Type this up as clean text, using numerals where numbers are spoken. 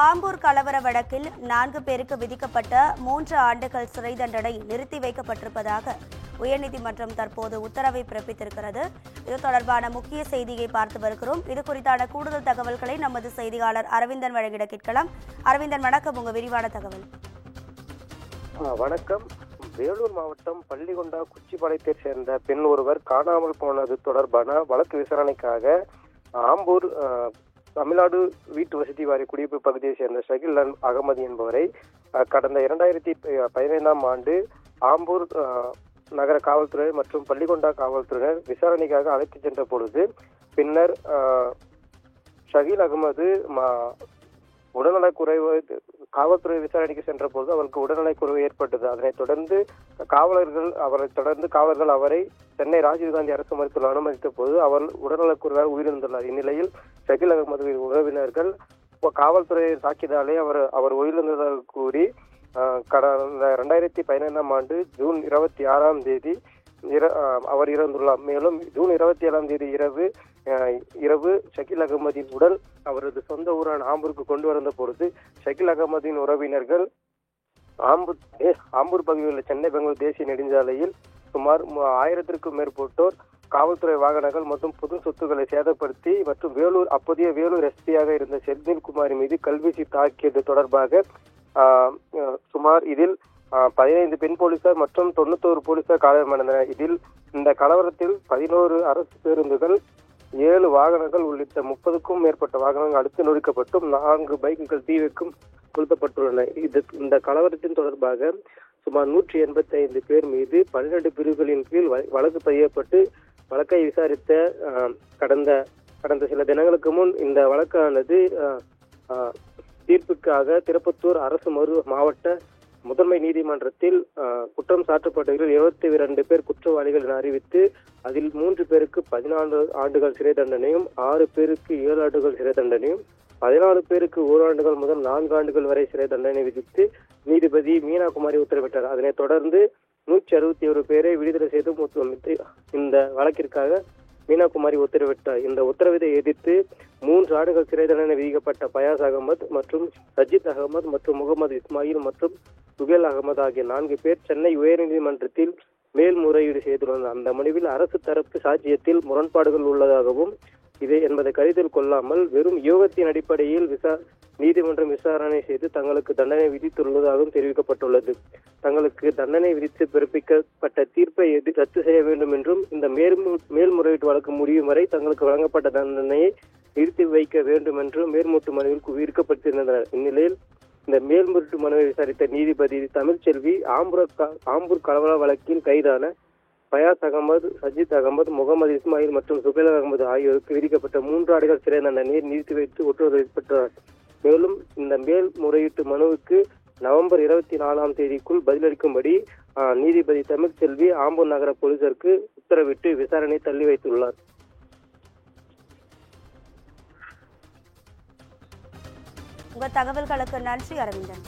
ஆம்பூர் கலவர வழக்கில் 4 பேருக்கு விதிக்கப்பட்ட 3 ஆண்டுகள் சிறை தண்டனை நிறுத்தி வைக்கப்பட்டிருப்பதாக உயர்நீதிமன்றம் தற்போது உத்தரவை பிறப்பித்திருக்கிறது. இது தொடர்பான முக்கிய செய்தியை பார்த்து வருகிறோம். இது குறித்தான கூடுதல் தகவல்களை நமது செய்தியாளர் அரவிந்தன் வழங்கிட கேட்கலாம். அரவிந்தன், வணக்கம். உங்க விரிவான தகவல். வணக்கம். வேலூர் மாவட்டம் பள்ளிகொண்டா குச்சிப்பாளையத்தைச் சேர்ந்த பெண் ஒருவர் காணாமல் போனது தொடர்பான வழக்கு விசாரணைக்காக ஆம்பூர் தமிழ்நாடு வீட்டு வசதி வாரிய குடியிருப்பு பகுதியைச் சேர்ந்த ஷகில் அகமது என்பவரை கடந்த 2015ஆம் ஆண்டு ஆம்பூர் நகர காவல்துறை மற்றும் பள்ளிகொண்டா காவல்துறையினர் விசாரணைக்காக அழைத்து சென்ற பொழுது பின்னர் ஷகில் அகமது உடல்நலக்குறைவு காவல்துறை விசாரணைக்கு சென்ற போது அவருக்கு உடல்நலக்குறைவு ஏற்பட்டது. அதனைத் தொடர்ந்து காவலர்கள் அவரை சென்னை ராஜீவ்காந்தி அரசு மருத்துவமனையில் அனுமதித்த போது அவர் உடல்நலக்குறைவாக உயிரிழந்துள்ளார். இந்நிலையில் ஷகில் அகமதுவின் உறவினர்கள் காவல்துறை தாக்கியதாலே அவர் உயிரிழந்ததாக கூறி கடந்த 2015ஆம் ஆண்டு ஜூன் 26ஆம் தேதி அவர் இறந்துள்ளார். மேலும் ஜூன் 27ஆம் தேதி இரவு ஷகில் அகமதின் உடல் அவரது சொந்த ஊரான ஆம்பூருக்கு கொண்டு வந்த பொழுது ஷகில் அகமதின் உறவினர்கள் ஆம்பூர் பகுதியில் உள்ள சென்னை பெங்களூர் தேசிய நெடுஞ்சாலையில் சுமார் 1000க்கும் மேற்பட்டோர் காவல்துறை வாகனங்கள் மற்றும் பொது சொத்துக்களை சேதப்படுத்தி மற்றும் அப்போதைய வேலூர் எஸ்பியாக இருந்த செந்தில்குமார் மீது கல்வீசி தாக்கியது தொடர்பாக சுமார் இதில் 15 பெண் போலீசார் மற்றும் 91 போலீசார் காயமடைந்தனர். இந்த கலவரத்தில் 11 அரசு பேருந்துகள், 7 வாகனங்கள் உள்ளிட்ட 30க்கும் மேற்பட்ட வாகனங்கள் அடுத்து நொறுக்கப்பட்டும் 4 பைக்குகள் தீ வைக்கும் கொளுத்தப்பட்டுள்ளன. இந்த கலவரத்தின் தொடர்பாக சுமார் 185 பேர் மீது 12 பிரிவுகளின் கீழ் வழக்கு பதியப்பட்டு வழக்கை விசாரித்த கடந்த சில தினங்களுக்கு முன் இந்த வழக்கானது தீர்ப்புக்காக திருப்பத்தூர் அரசு மாவட்ட முதன்மை நீதிமன்றத்தில் குற்றம் சாட்டப்பட்டவர்கள் 72 பேர் குற்றவாளிகள் என அறிவித்து அதில் 3 பேருக்கு 14 ஆண்டுகள் சிறை தண்டனையும் 6 பேருக்கு 7 ஆண்டுகள் சிறை தண்டனையும் 14 பேருக்கு 1 ஆண்டுகள் முதல் 4 ஆண்டுகள் வரை சிறை தண்டனை விதித்து நீதிபதி மீனாகுமாரி உத்தரவிட்டார். அதனைத் தொடர்ந்து 161 பேரை விடுதலை செய்து இந்த வழக்கிற்காக மீனாகுமாரி உத்தரவிட்டார். இந்த உத்தரவை எதிர்த்து 3 ஆண்டுகள் சிறை தண்டனை விதிக்கப்பட்ட பயாஸ் அகமது மற்றும் சஜித் அகமது மற்றும் முகமது இஸ்மாயில் மற்றும் சுகேல் அகமது ஆகிய 4 பேர் சென்னை உயர்நீதிமன்றத்தில் மேல்முறையீடு செய்துள்ளனர். அந்த மனுவில் அரசு தரப்பு சாட்சியத்தில் முரண்பாடுகள் உள்ளதாகவும் என்பதை கருத்தில் கொள்ளாமல் வெறும் யூகத்தின் அடிப்படையில் நீதிமன்றம் விசாரணை செய்து தங்களுக்கு தண்டனை விதித்துள்ளதாகவும் தெரிவிக்கப்பட்டுள்ளது. தங்களுக்கு தண்டனை விதித்து பிறப்பிக்கப்பட்ட தீர்ப்பை ரத்து செய்ய வேண்டும் என்றும் இந்த மேல்முறையீட்டு வழக்கு முடியும் வரை தங்களுக்கு வழங்கப்பட்ட தண்டனையை நிறுத்தி வைக்க வேண்டும் என்றும் மேல்முறையீட்டு மனுவில் விதிக்கப்பட்டிருந்தனர். இந்நிலையில் இந்த மேல்முறையீட்டு மனுவை விசாரித்த நீதிபதி தமிழ்ச்செல்வி ஆம்பூர் கலவர வழக்கில் கைதான பயாஸ் அகமது, சஜித் அகமது, முகமது இஸ்மாயில் மற்றும் சுகேல் அகமது ஆகியோருக்கு விதிக்கப்பட்ட 3 ஆண்டுகள் சிறை தண்டனையை நிறுத்தி வைத்து உத்தரவு பெற்றார். மேலும் இந்த மேல்முறையீட்டு மனுவுக்கு நவம்பர் 24ஆம் தேதிக்குள் பதிலளிக்கும்படி நீதிபதி தமிழ்ச்செல்வி ஆம்பூர் நகர போலீசாருக்கு உத்தரவிட்டு விசாரணை தள்ளி வைத்துள்ளார். உங்கள் தகவல்களுக்கு நன்றி அரவிந்தன்.